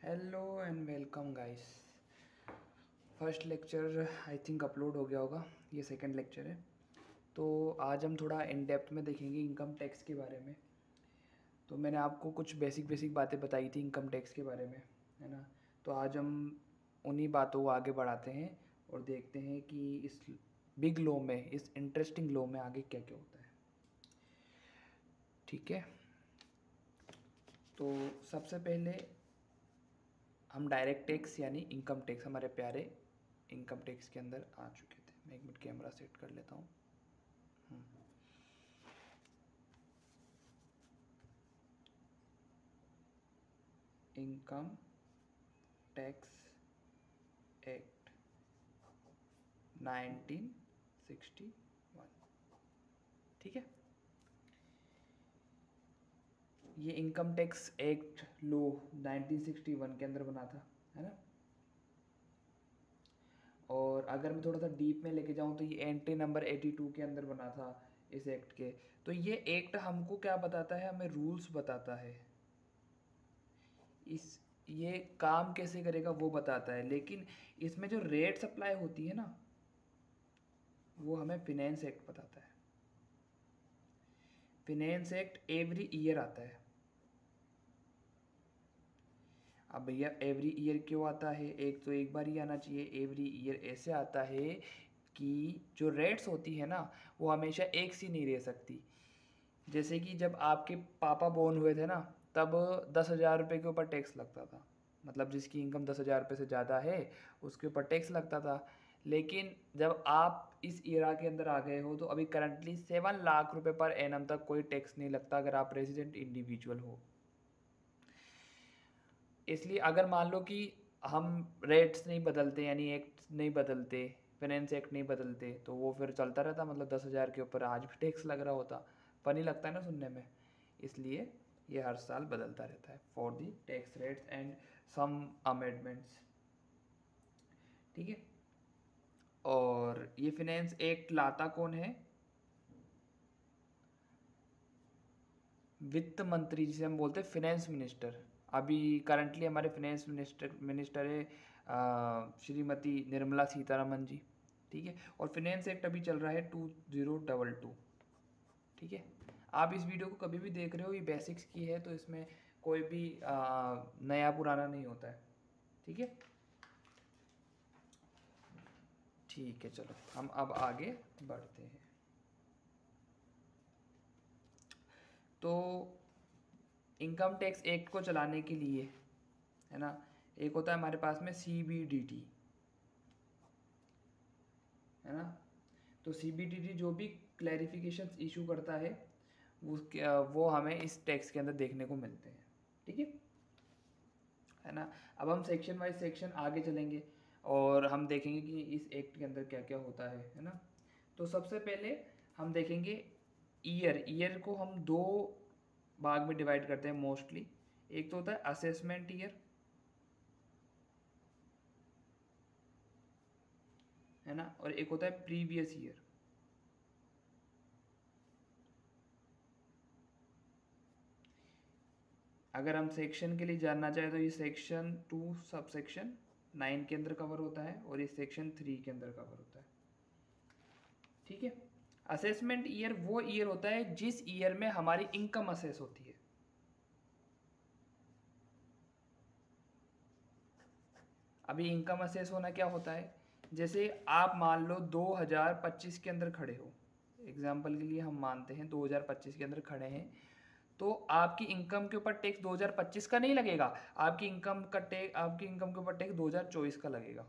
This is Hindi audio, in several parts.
Hello and welcome guys. First lecture I think upload हो गया होगा, ये सेकंड लेक्चर है। तो आज हम थोड़ा इन डेप्थ में देखेंगे इनकम टैक्स के बारे में। तो मैंने आपको कुछ बेसिक बेसिक बातें बताई थी इनकम टैक्स के बारे में, है ना। तो आज हम उन्हीं बातों को आगे बढ़ाते हैं और देखते हैं कि इस बिग लॉ में, इस इंटरेस्टिंग लॉ में आगे क्या क्या होता है। ठीक है, तो सबसे पहले हम डायरेक्ट टैक्स यानी इनकम टैक्स, हमारे प्यारे इनकम टैक्स के अंदर आ चुके थे। मैं एक मिनट कैमरा सेट कर लेता हूँ। इनकम टैक्स एक्ट 1961, ठीक है। ये इनकम टैक्स एक्ट लो 1961 के अंदर बना था, है ना। और अगर मैं थोड़ा सा डीप में लेके जाऊँ तो ये एंट्री नंबर 82 के अंदर बना था इस एक्ट के। तो ये एक्ट हमको क्या बताता है, हमें रूल्स बताता है, इस ये काम कैसे करेगा वो बताता है। लेकिन इसमें जो रेट सप्लाई होती है ना, वो हमें फिनेंस एक्ट बताता है। फिनेंस एक्ट एवरी ईयर आता है। अब भैया एवरी ईयर क्यों आता है, एक तो एक बार ही आना चाहिए। एवरी ईयर ऐसे आता है कि जो रेट्स होती है ना, वो हमेशा एक सी नहीं रह सकती। जैसे कि जब आपके पापा बोर्न हुए थे ना, तब 10,000 रुपये के ऊपर टैक्स लगता था। मतलब जिसकी इनकम 10,000 रुपये से ज़्यादा है उसके ऊपर टैक्स लगता था। लेकिन जब आप इस ईरा के अंदर आ गए हो तो अभी करंटली 7 लाख रुपये पर एनम तक कोई टैक्स नहीं लगता अगर आप रेजिडेंट इंडिविजुअल हो। इसलिए अगर मान लो कि हम रेट्स नहीं बदलते यानी एक्ट नहीं बदलते, फाइनेंस एक्ट नहीं बदलते, तो वो फिर चलता रहता। मतलब 10,000 के ऊपर आज भी टैक्स लग रहा होता। फनी लगता है ना सुनने में। इसलिए ये हर साल बदलता रहता है for the tax rates and some amendments, ठीक है। और ये फाइनेंस एक्ट लाता कौन है? वित्त मंत्री, जिसे हम बोलते हैं फाइनेंस मिनिस्टर। अभी करंटली हमारे फाइनेंस मिनिस्टर है श्रीमती निर्मला सीतारमन जी, ठीक है। और फाइनेंस एक्ट अभी चल रहा है 2022, ठीक है। आप इस वीडियो को कभी भी देख रहे हो, ये बेसिक्स की है, तो इसमें कोई भी नया पुराना नहीं होता है, ठीक है। ठीक है, चलो हम अब आगे बढ़ते हैं। तो इनकम टैक्स एक्ट को चलाने के लिए, है ना, एक होता है हमारे पास में CBDT, है ना। तो CBDT जो भी क्लैरिफिकेशन इशू करता है उसके वो हमें इस टैक्स के अंदर देखने को मिलते हैं, ठीक है ना। अब हम सेक्शन वाइज सेक्शन आगे चलेंगे और हम देखेंगे कि इस एक्ट के अंदर क्या क्या होता है ना। तो सबसे पहले हम देखेंगे ईयर। ईयर को हम दो भाग में डिवाइड करते हैं मोस्टली। एक तो होता है असेसमेंट ईयर, है ना, और एक होता है प्रीवियस ईयर। अगर हम सेक्शन के लिए जानना चाहें तो ये सेक्शन 2 सब सेक्शन 9 के अंदर कवर होता है और ये सेक्शन 3 के अंदर कवर होता है, ठीक है। असेसमेंट ईयर वो ईयर होता है जिस ईयर में हमारी इनकम असेस होती है। अभी इनकम असेस होना क्या होता है, जैसे आप मान लो 2025 के अंदर खड़े हो, एग्जाम्पल के लिए हम मानते हैं 2025 के अंदर खड़े हैं, तो आपकी इनकम के ऊपर टैक्स 2025 का नहीं लगेगा। आपकी इनकम के ऊपर टैक्स 2024 का लगेगा।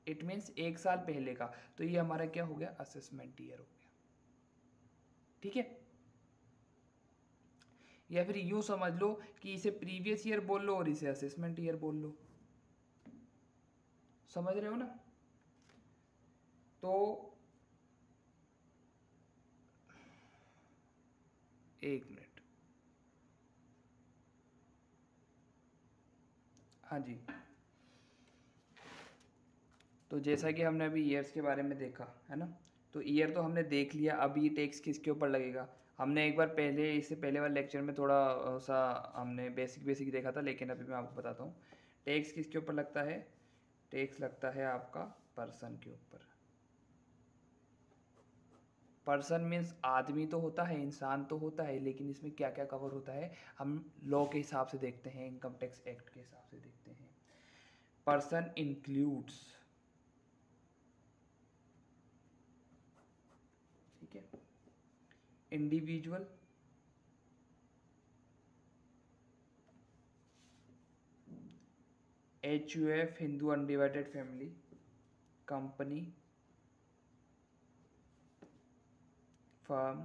इट मीन्स एक साल पहले का। तो ये हमारा क्या हो गया, असेसमेंट ईयर हो गया, ठीक है। या फिर यूं समझ लो कि इसे प्रीवियस ईयर बोल लो और इसे असेसमेंट ईयर बोल लो। समझ रहे हो ना। तो एक मिनट, हाँ जी। तो जैसा कि हमने अभी ईयर्स के बारे में देखा, है ना। तो ईयर तो हमने देख लिया। अब ये टैक्स किसके ऊपर लगेगा, हमने एक बार पहले, इससे पहले वाले लेक्चर में थोड़ा सा हमने बेसिक देखा था, लेकिन अभी मैं आपको बताता हूँ। टैक्स किसके ऊपर लगता है? टैक्स लगता है आपका पर्सन के ऊपर। पर्सन मीन्स आदमी तो होता है, इंसान तो होता है, लेकिन इसमें क्या क्या कवर होता है हम लॉ के हिसाब से देखते हैं, इनकम टैक्स एक्ट के हिसाब से देखते हैं। पर्सन इंक्लूड्स, ठीक है, individual, HUF Hindu undivided family, company, firm,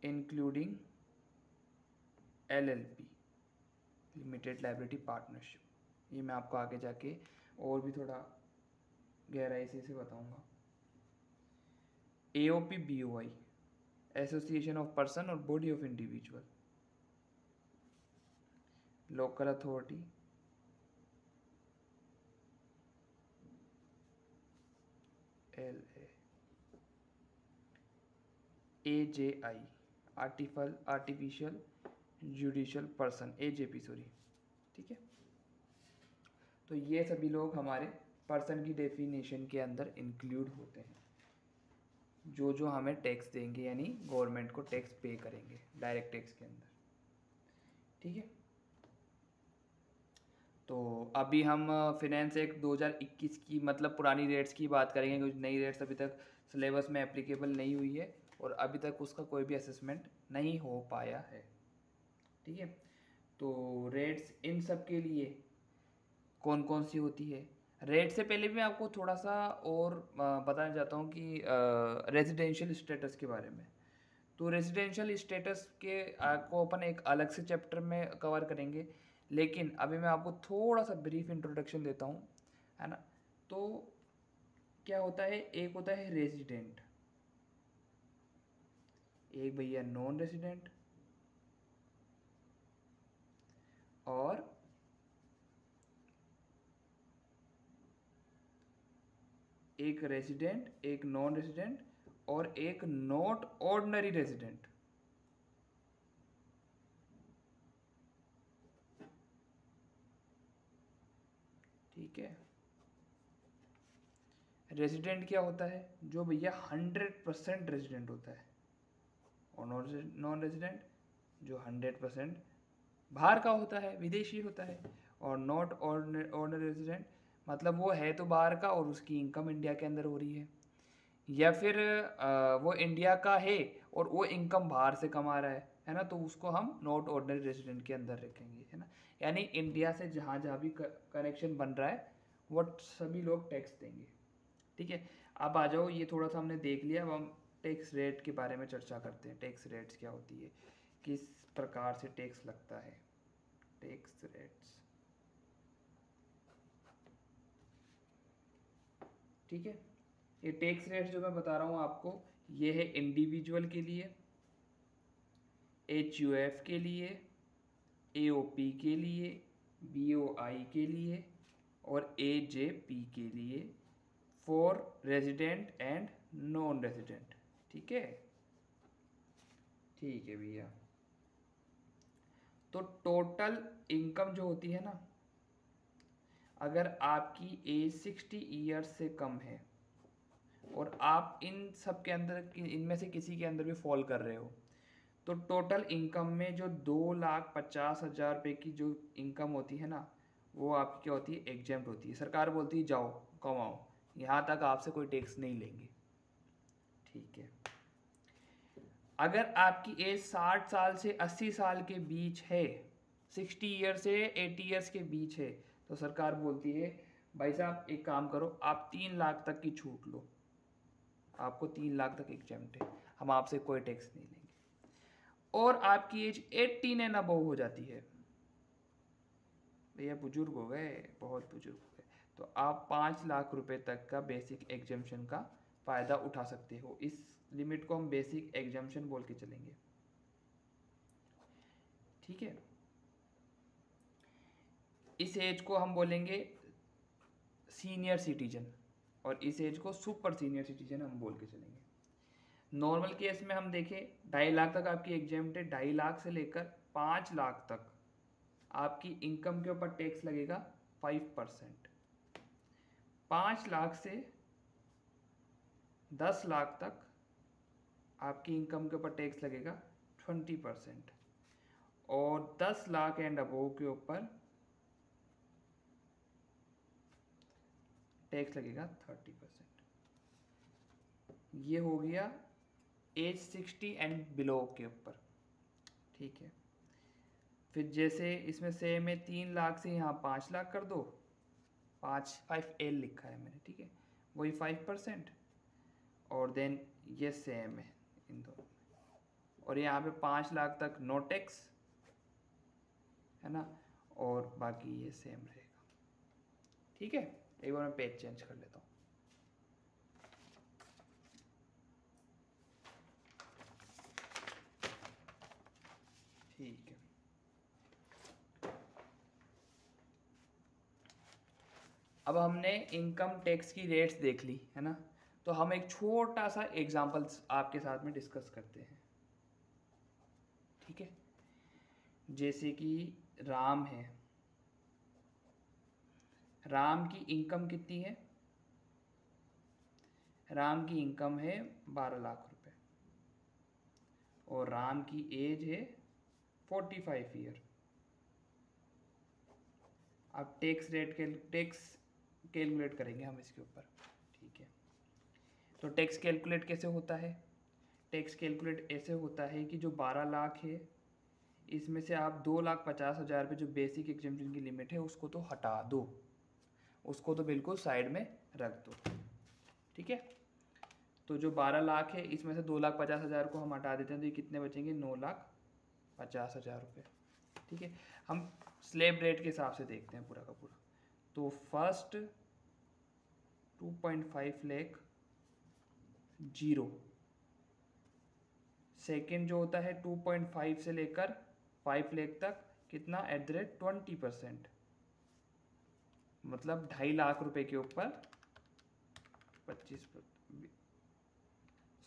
including LLP, limited liability partnership. ये मैं आपको आगे जाके और भी थोड़ा गहराई से इसे बताऊंगा। AOP BOI, association of person और body of individual, local authority, LA, AJI, artificial judicial person, AJP sorry, ठीक है। तो ये सभी लोग हमारे पर्सन की डेफिनेशन के अंदर इंक्लूड होते हैं, जो जो हमें टैक्स देंगे, यानी गवर्नमेंट को टैक्स पे करेंगे डायरेक्ट टैक्स के अंदर, ठीक है। तो अभी हम फिनेंस एक्ट 2021 की मतलब पुरानी रेट्स की बात करेंगे, कुछ नई रेट्स अभी तक सिलेबस में एप्लीकेबल नहीं हुई है और अभी तक उसका कोई भी असेसमेंट नहीं हो पाया है, ठीक है। तो रेट्स इन सब के लिए कौन कौन सी होती है? रेट से पहले भी मैं आपको थोड़ा सा और बताना चाहता हूँ कि रेजिडेंशियल स्टेटस के बारे में। तो रेजिडेंशियल स्टेटस के को अपन एक अलग से चैप्टर में कवर करेंगे, लेकिन अभी मैं आपको थोड़ा सा ब्रीफ इंट्रोडक्शन देता हूँ, है ना। तो क्या होता है, एक होता है रेजिडेंट, एक भैया नॉन रेजिडेंट, और एक रेजिडेंट, एक नॉन रेजिडेंट और एक नॉट ऑर्डिनरी रेजिडेंट, ठीक है। रेजिडेंट क्या होता है? जो भैया 100% रेजिडेंट होता है, और नॉन रेजिडेंट जो 100% बाहर का होता है, विदेशी होता है। और नॉट ऑर्डिनरी रेजिडेंट मतलब वो है तो बाहर का और उसकी इनकम इंडिया के अंदर हो रही है, या फिर वो इंडिया का है और वो इनकम बाहर से कमा रहा है ना, तो उसको हम नॉट ऑर्डिनरी रेजिडेंट के अंदर रखेंगे, है ना। यानी इंडिया से जहाँ जहाँ भी कनेक्शन बन रहा है वो सभी लोग टैक्स देंगे, ठीक है। अब आ जाओ, ये थोड़ा सा हमने देख लिया, अब हम टैक्स रेट के बारे में चर्चा करते हैं। टैक्स रेट्स क्या होती है, किस प्रकार से टैक्स लगता है, टैक्स रेट्स, ठीक है। ये टैक्स रेट्स जो मैं बता रहा हूँ आपको, ये है इंडिविजुअल के लिए, HUF के लिए, AOP के लिए, BOI के लिए और AJP के लिए, for resident and non resident, ठीक है। ठीक है भैया, तो टोटल इनकम जो होती है ना, अगर आपकी एज 60 ईयर्स से कम है और आप इन सब के अंदर, इनमें से किसी के अंदर भी फॉल कर रहे हो, तो टोटल इनकम में जो 2,50,000 रुपये की जो इनकम होती है ना, वो आपकी क्या होती है, एग्जेम्प्ट होती है। सरकार बोलती है जाओ कमाओ, यहाँ तक आपसे कोई टैक्स नहीं लेंगे, ठीक है। अगर आपकी एज 60 साल से 80 साल के बीच है, 60 ईयर से 80 ईयर्स के बीच है, तो सरकार बोलती है भाई साहब एक काम करो, आप 3 लाख तक की छूट लो, आपको 3 लाख तक एग्जेम्प्ट है, हम आपसे कोई टैक्स नहीं लेंगे। और आपकी एज 18 एंड अबव हो जाती है, भैया बुजुर्ग हो गए, बहुत बुजुर्ग हो गए, तो आप 5 लाख रुपए तक का बेसिक एग्जाम्शन का फ़ायदा उठा सकते हो। इस लिमिट को हम बेसिक एग्जाम्शन बोल के चलेंगे, ठीक है। इस एज को हम बोलेंगे सीनियर सिटीजन और इस एज को सुपर सीनियर सिटीजन हम बोल के चलेंगे। नॉर्मल केस में हम देखें 2.5 लाख तक आपकी एग्जेम्प्ट है, 2.5 लाख से लेकर 5 लाख तक आपकी इनकम के ऊपर टैक्स लगेगा 5%। 5 लाख से 10 लाख तक आपकी इनकम के ऊपर टैक्स लगेगा 20%, और 10 लाख एंड अबोव के ऊपर टैक्स लगेगा 30%। ये हो गया एज 60 एंड बिलो के ऊपर, ठीक है। फिर जैसे इसमें सेम है 3 लाख से यहाँ 5 लाख कर दो, 5L लिखा है मैंने, ठीक है, वही 5%, और देन ये सेम है इन दोनों में। और यहाँ पे 5 लाख तक नो टैक्स है ना, और बाकी ये सेम रहेगा, ठीक है। एक बार मैं पेज चेंज कर लेता हूँ। ठीक है, अब हमने इनकम टैक्स की रेट्स देख ली है ना, तो हम एक छोटा सा एग्जांपल्स आपके साथ में डिस्कस करते हैं, ठीक है। जैसे कि राम है, राम की इनकम कितनी है? राम की इनकम है 12 लाख रुपए, और राम की एज है 45 ईयर। अब टैक्स कैलकुलेट करेंगे हम इसके ऊपर, ठीक है। तो टैक्स कैलकुलेट कैसे होता है? टैक्स कैलकुलेट ऐसे होता है कि जो 12 लाख है इसमें से आप 2,50,000 रुपये जो बेसिक एग्जेम्पशन की लिमिट है उसको तो हटा दो, उसको तो बिल्कुल साइड में रख दो, ठीक है। तो जो 12 लाख है इसमें से 2,50,000 को हम हटा देते हैं, तो ये कितने बचेंगे? 9,50,000 रुपये, ठीक है। हम स्लैब रेट के हिसाब से देखते हैं पूरा का पूरा। तो फर्स्ट 2.5 लाख 0, सेकेंड जो होता है 2.5 से लेकर 5 लाख तक कितना @20%, मतलब 2.5 लाख रुपए के ऊपर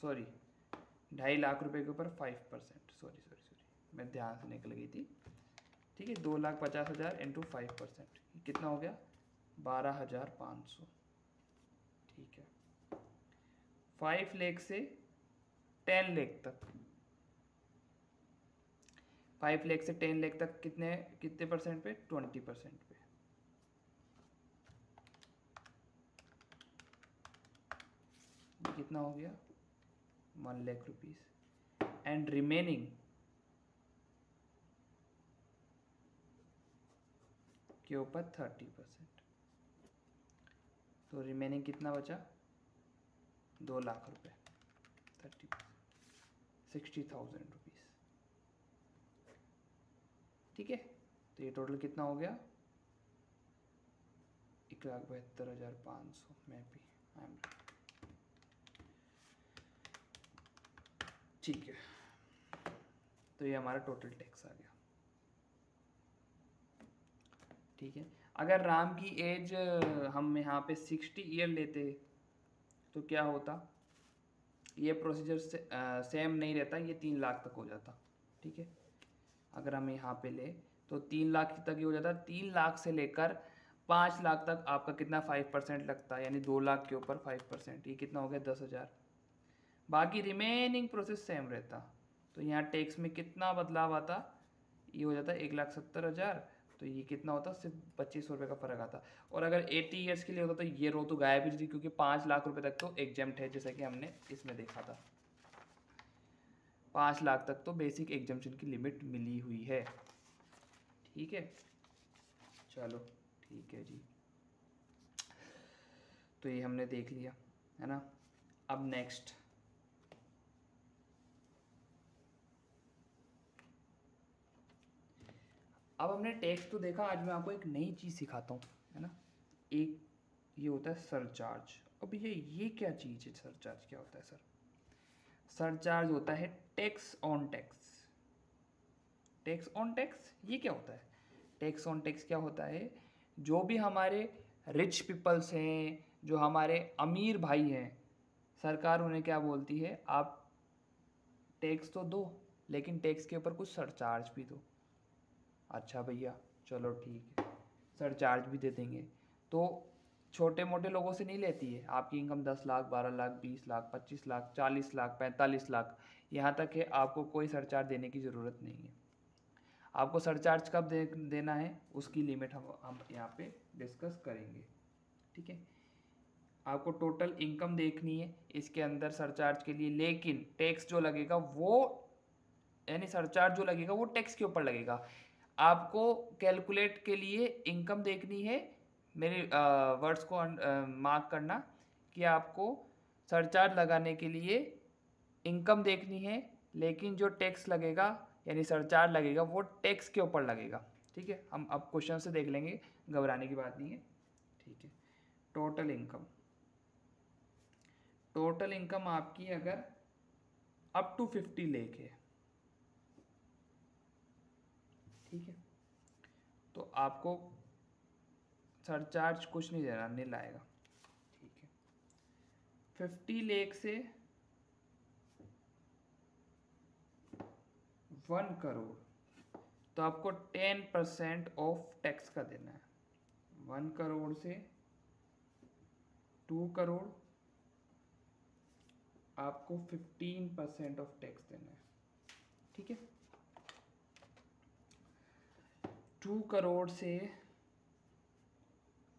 2.5 लाख रुपए के ऊपर 5%, सॉरी मैं ध्यान से निकल गई थी, ठीक है। 2,50,000 इंटू 5%, कितना हो गया? 12,500, ठीक है। 5 लाख से 10 लाख तक, 5 लाख से 10 लाख तक कितने परसेंट पे? 20% पे, कितना हो गया? 1 लाख रुपीज, एंड रिमेनिंग के ऊपर 30%, तो रिमेनिंग कितना बचा? 2 लाख रुपए, 30%, 60,000 रुपीज, ठीक है। तो ये टोटल कितना हो गया? 1,72,500 में भी ठीक है। तो ये हमारा टोटल टैक्स आ गया, ठीक है। अगर राम की एज हम यहाँ पे 60 ईयर लेते तो क्या होता? ये प्रोसीजर सेम नहीं रहता, ये 3 लाख तक हो जाता, ठीक है। अगर हम यहाँ पे ले तो 3 लाख तक ही हो जाता। 3 लाख से लेकर 5 लाख तक आपका कितना 5% लगता है, यानी 2 लाख के ऊपर 5%, ये कितना हो गया? 10,000। बाकी रिमेनिंग प्रोसेस सेम रहता, तो यहाँ टैक्स में कितना बदलाव आता? ये हो जाता 1,70,000, तो ये कितना होता? सिर्फ 2,500 रुपये का फर्क आता। और अगर 80 ईयर्स के लिए होता तो ये रो तो गायब ही थी, क्योंकि 5 लाख रुपए तक तो एग्जेम्प्ट है, जैसा कि हमने इसमें देखा था। 5 लाख तक तो बेसिक एग्जेम्पशन की लिमिट मिली हुई है, ठीक है। चलो ठीक है जी, तो ये हमने देख लिया है ना। अब नेक्स्ट अब हमने टैक्स तो देखा, आज मैं आपको एक नई चीज़ सिखाता हूँ, है ना। एक ये होता है सरचार्ज। अब ये क्या चीज़ है? सरचार्ज क्या होता है सर? सरचार्ज होता है tax on tax. Tax on tax ये क्या होता है? टैक्स ऑन टैक्स क्या होता है? जो भी हमारे रिच पीपल्स हैं, जो हमारे अमीर भाई हैं, सरकार उन्हें क्या बोलती है? आप टैक्स तो दो, लेकिन टैक्स के ऊपर कुछ सरचार्ज भी दो। अच्छा भैया चलो ठीक है, सरचार्ज भी दे देंगे। तो छोटे मोटे लोगों से नहीं लेती है, आपकी इनकम 10 लाख, 12 लाख, 20 लाख, 25 लाख, 40 लाख, 45 लाख, यहाँ तक है, आपको कोई सरचार्ज देने की ज़रूरत नहीं है। आपको सरचार्ज कब देना है, उसकी लिमिट हम यहाँ पे डिस्कस करेंगे। ठीक है, आपको टोटल इनकम देखनी है इसके अंदर सरचार्ज के लिए, लेकिन टैक्स जो लगेगा वो, यानी सरचार्ज जो लगेगा वो टैक्स के ऊपर लगेगा। आपको कैलकुलेट के लिए इनकम देखनी है, मेरे वर्ड्स को मार्क करना कि आपको सरचार्ज लगाने के लिए इनकम देखनी है, लेकिन जो टैक्स लगेगा यानी सरचार्ज लगेगा वो टैक्स के ऊपर लगेगा। ठीक है, हम अब क्वेश्चन से देख लेंगे, घबराने की बात नहीं है। ठीक है, टोटल इनकम, टोटल इनकम आपकी अगर अप टू 50 लाख है, ठीक है, तो आपको सरचार्ज कुछ नहीं देना, नहीं लाएगा। ठीक है, 50 लाख से 1 करोड़, तो आपको 10% ऑफ टैक्स का देना है। 1 करोड़ से 2 करोड़ आपको 15% ऑफ टैक्स देना है। ठीक है, 2 करोड़ से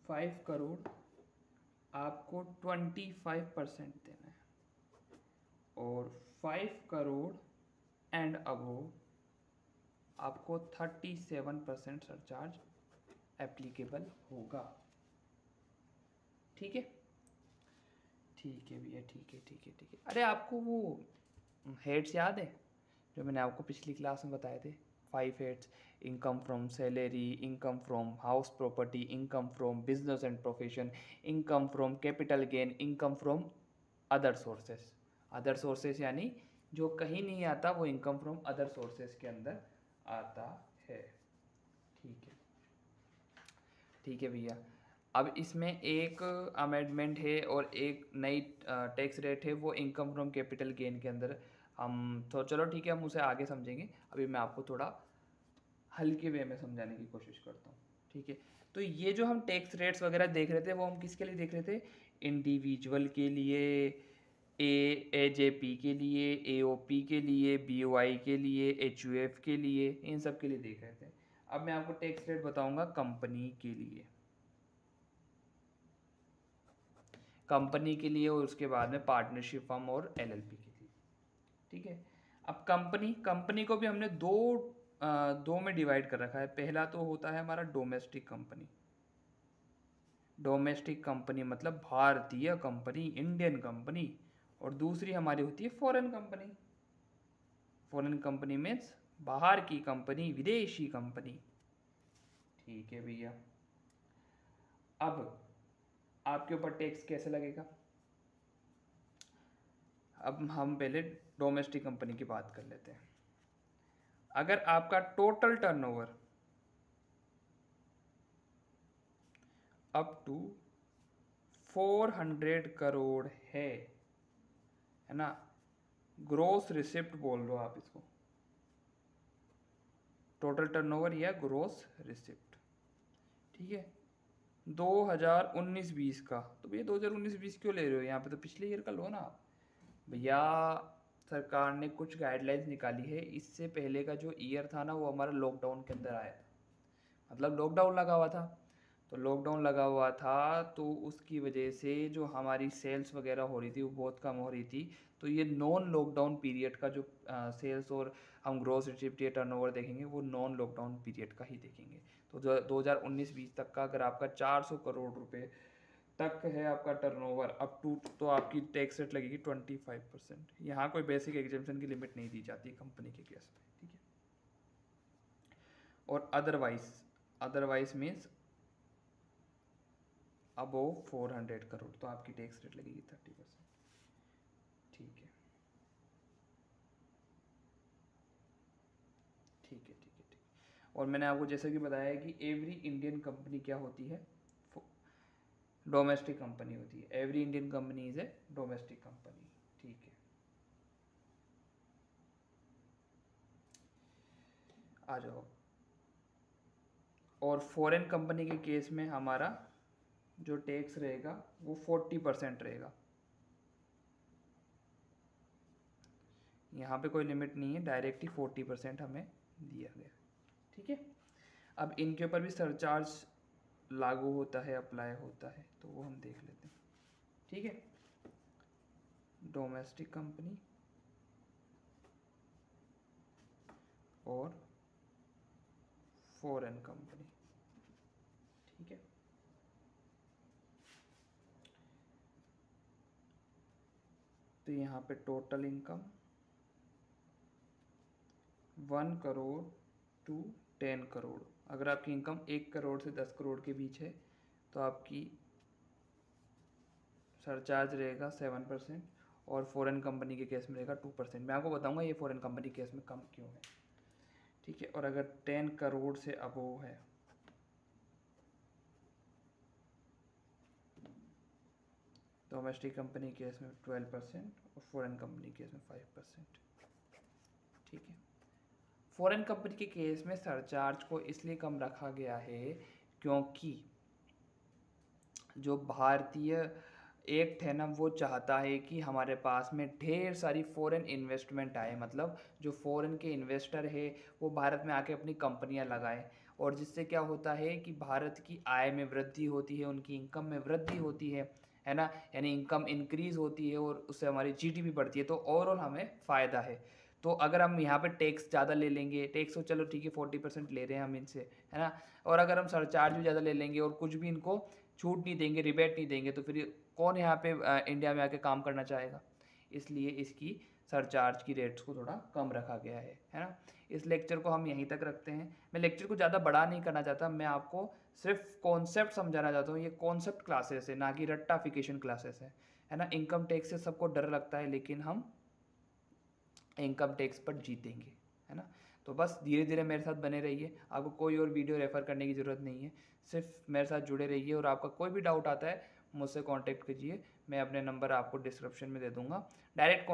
5 करोड़ आपको 25% देना है, और 5 करोड़ एंड अबव आपको 37% सरचार्ज एप्लीकेबल होगा। ठीक है, ठीक है भैया, ठीक है ठीक है ठीक है। अरे आपको वो हेड्स याद है जो मैंने आपको पिछली क्लास में बताए थे? 5 heads: income from salary, income from house property, income from business and profession, income from capital gain, income from other sources. Other sources यानी जो कहीं नहीं आता वो इनकम फ्रॉम अदर सोर्सेस के अंदर आता है। ठीक है, ठीक है भैया। अब इसमें एक अमेंडमेंट है और एक नई टैक्स रेट है, वो इनकम फ्रॉम कैपिटल गेन के अंदर हम तो चलो ठीक है, हम उसे आगे समझेंगे। अभी मैं आपको थोड़ा हल्के वे में समझाने की कोशिश करता हूँ। ठीक है, तो ये जो हम टैक्स रेट्स वगैरह देख रहे थे वो हम किसके लिए देख रहे थे? इंडिविजुअल के लिए, एजेपी के लिए, एओपी के लिए, बीओआई के लिए, एचयूएफ के लिए, इन सब के लिए देख रहे थे। अब मैं आपको टैक्स रेट बताऊंगा कंपनी के लिए, कंपनी के लिए, और उसके बाद में पार्टनरशिप फर्म और एलएलपी के लिए। ठीक है, अब कंपनी, कंपनी को भी हमने दो में डिवाइड कर रखा है। पहला तो होता है हमारा डोमेस्टिक कंपनी। डोमेस्टिक कंपनी मतलब भारतीय कंपनी, इंडियन कंपनी, और दूसरी हमारी होती है foreign company. Foreign company means बाहर की कंपनी, विदेशी कंपनी। ठीक है भैया, अब आपके ऊपर टैक्स कैसे लगेगा? अब हम पहले डोमेस्टिक कंपनी की बात कर लेते हैं। अगर आपका total turnover up to 400 crore है ना, ग्रोस रिसिप्ट बोल लो आप इसको, टोटल टर्नओवर या ग्रोस रिसिप्ट। ठीक है, 2019-20 का, तो भैया 2019-20 क्यों ले रहे हो? यहाँ पे तो पिछले ईयर का लो ना आप। भैया सरकार ने कुछ गाइडलाइंस निकाली है, इससे पहले का जो ईयर था ना वो हमारा लॉकडाउन के अंदर आया था, मतलब लॉकडाउन लगा हुआ था। तो लॉकडाउन लगा हुआ था तो उसकी वजह से जो हमारी सेल्स वगैरह हो रही थी वो बहुत कम हो रही थी। तो ये नॉन लॉकडाउन पीरियड का जो सेल्स और हम ग्रॉस रिसिप्ट या टर्नओवर देखेंगे वो नॉन लॉकडाउन पीरियड का ही देखेंगे। तो 2019-20 तक का अगर आपका 400 करोड़ रुपए तक है आपका टर्नओवर अप टू, तो आपकी टैक्स रेट लगेगी 25%। यहाँ कोई बेसिक एग्जेम्पशन की लिमिट नहीं दी जाती कंपनी के केस में। ठीक है, और अदरवाइज मीन्स अबोव 400 करोड़ तो आपकी टैक्स रेट लगेगी 30%। ठीक है, ठीक है ठीक है ठीक है। और मैंने आपको जैसे कि बताया कि एवरी इंडियन कंपनी क्या होती है? डोमेस्टिक कंपनी होती है। Every Indian company is a domestic company. ठीक है, आ जाओ। और फॉरेन कंपनी के केस में हमारा जो टैक्स रहेगा वो 40% रहेगा। यहाँ पे कोई लिमिट नहीं है, डायरेक्ट ही 40% हमें दिया गया। ठीक है, अब इनके ऊपर भी सरचार्ज लागू होता है, अप्लाई होता है, तो वो हम देख लेते हैं। ठीक है, डोमेस्टिक कंपनी और फॉरेन कंपनी। ठीक है, तो यहाँ पे total income 1 crore to 10 crore. अगर आपकी इनकम 1 करोड़ से 10 करोड़ के बीच है तो आपकी सरचार्ज रहेगा 7%, और फॉरेन कंपनी के केस में रहेगा 2%। मैं आपको बताऊंगा ये फॉरेन कंपनी के केस में कम क्यों है। ठीक है, और अगर 10 करोड़ से अबोव है डोमेस्टिक कंपनी केस में 12% और फॉरेन कंपनी केस में 5%। ठीक है, फॉरेन कंपनी के केस में सरचार्ज को इसलिए कम रखा गया है क्योंकि जो भारतीय एक्ट है ना वो चाहता है कि हमारे पास में ढेर सारी फॉरेन इन्वेस्टमेंट आए, मतलब जो फॉरेन के इन्वेस्टर है वो भारत में आके अपनी कंपनियां लगाएं, और जिससे क्या होता है कि भारत की आय में वृद्धि होती है, उनकी इनकम में वृद्धि होती है ना, यानी इनकम इंक्रीज होती है और उससे हमारी जीडीपी बढ़ती है, तो ओवरऑल हमें फ़ायदा है। तो अगर हम यहाँ पे टैक्स ज़्यादा ले लेंगे, टैक्स तो चलो ठीक है 40% ले रहे हैं हम इनसे, है ना, और अगर हम सरचार्ज भी ज़्यादा ले लेंगे और कुछ भी इनको छूट नहीं देंगे, रिबेट नहीं देंगे, तो फिर कौन यहाँ पे इंडिया में आके काम करना चाहेगा। इसलिए इसकी सरचार्ज की रेट्स को थोड़ा कम रखा गया है ना। इस लेक्चर को हम यहीं तक रखते हैं। मैं लेक्चर को ज़्यादा बड़ा नहीं करना चाहता, मैं आपको सिर्फ कॉन्सेप्ट समझाना चाहता हूँ। ये कॉन्सेप्ट क्लासेस है, ना कि रट्टाफिकेशन क्लासेस है ना। इनकम टैक्स से सबको डर लगता है, लेकिन हम इनकम टैक्स पर जीतेंगे, है ना। तो बस धीरे धीरे मेरे साथ बने रहिए, आपको कोई और वीडियो रेफ़र करने की ज़रूरत नहीं है, सिर्फ मेरे साथ जुड़े रहिए। और आपका कोई भी डाउट आता है मुझसे कांटेक्ट कीजिए, मैं अपने नंबर आपको डिस्क्रिप्शन में दे दूंगा। डायरेक्ट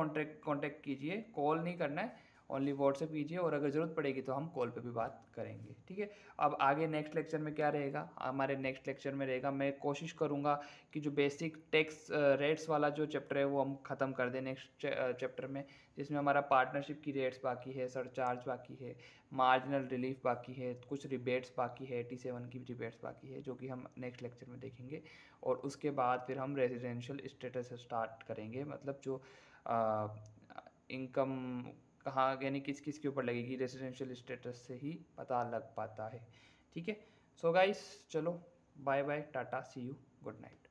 कांटेक्ट कीजिए, कॉल नहीं करना है, ओनली व्हाट्सएप कीजिए, और अगर ज़रूरत पड़ेगी तो हम कॉल पे भी बात करेंगे। ठीक है, अब आगे नेक्स्ट लेक्चर में क्या रहेगा, हमारे नेक्स्ट लेक्चर में रहेगा, मैं कोशिश करूँगा कि जो बेसिक टैक्स रेट्स वाला जो चैप्टर है वो हम ख़त्म कर दें नेक्स्ट चैप्टर में, जिसमें हमारा पार्टनरशिप की रेट्स बाकी है, सरचार्ज बाकी है, मार्जिनल रिलीफ बाकी है, कुछ रिबेट्स बाकी है, T7 की रिबेट्स बाकी है, जो कि हम नेक्स्ट लेक्चर में देखेंगे। और उसके बाद फिर हम रेजिडेंशियल स्टेटस स्टार्ट करेंगे, मतलब जो इनकम कहाँ यानी किस किस के ऊपर लगेगी, रेजिडेंशियल स्टेटस से ही पता लग पाता है। ठीक है, सो गाइस चलो bye bye, tata, see you, good night.